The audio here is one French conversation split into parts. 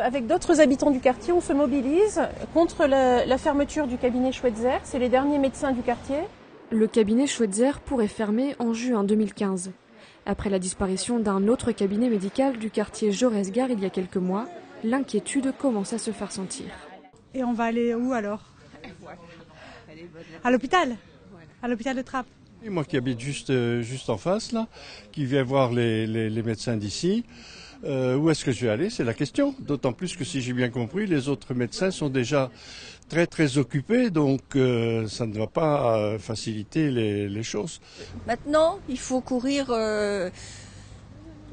Avec d'autres habitants du quartier, on se mobilise contre la fermeture du cabinet Schweitzer. C'est les derniers médecins du quartier. Le cabinet Schweitzer pourrait fermer en juin 2015. Après la disparition d'un autre cabinet médical du quartier Jaurès-Gare il y a quelques mois, l'inquiétude commence à se faire sentir. Et on va aller où alors? À l'hôpital? À l'hôpital de Trappes? Et moi qui habite juste en face, là, qui viens voir les médecins d'ici, où est-ce que je vais aller? C'est la question. D'autant plus que si j'ai bien compris, les autres médecins sont déjà très occupés, donc ça ne va pas faciliter les choses. Maintenant, il faut courir de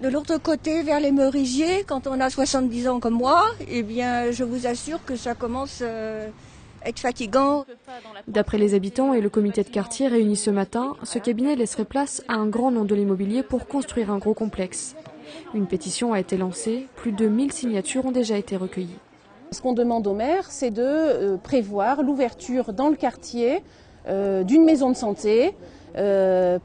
l'autre côté vers les Merisiers. Quand on a 70 ans comme moi, eh bien, je vous assure que ça commence à être fatigant. D'après les habitants et le comité de quartier réuni ce matin, ce cabinet laisserait place à un grand nom de l'immobilier pour construire un gros complexe. Une pétition a été lancée, plus de 1000 signatures ont déjà été recueillies. Ce qu'on demande au maire, c'est de prévoir l'ouverture dans le quartier d'une maison de santé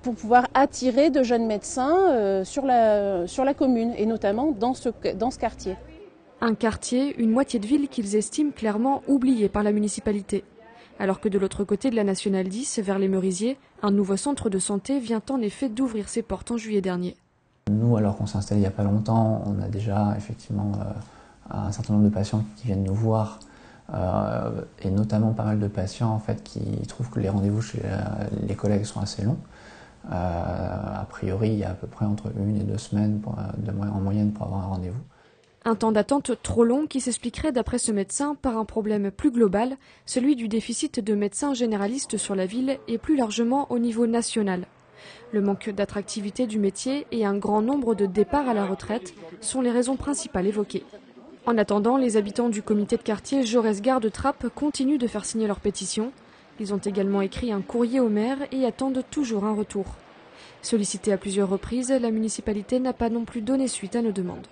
pour pouvoir attirer de jeunes médecins sur la commune et notamment dans ce quartier. Un quartier, une moitié de ville qu'ils estiment clairement oubliée par la municipalité. Alors que de l'autre côté de la Nationale 10, vers les Merisiers, un nouveau centre de santé vient en effet d'ouvrir ses portes en juillet dernier. Nous, alors qu'on s'est installé il n'y a pas longtemps, on a déjà effectivement un certain nombre de patients qui viennent nous voir, et notamment pas mal de patients en fait, qui trouvent que les rendez-vous chez les collègues sont assez longs. A priori, il y a à peu près entre 1 et 2 semaines en moyenne pour avoir un rendez-vous. Un temps d'attente trop long qui s'expliquerait d'après ce médecin par un problème plus global, celui du déficit de médecins généralistes sur la ville et plus largement au niveau national. Le manque d'attractivité du métier et un grand nombre de départs à la retraite sont les raisons principales évoquées. En attendant, les habitants du comité de quartier Jaurès-Gare de Trappes continuent de faire signer leur pétition. Ils ont également écrit un courrier au maire et attendent toujours un retour. Sollicitée à plusieurs reprises, la municipalité n'a pas non plus donné suite à nos demandes.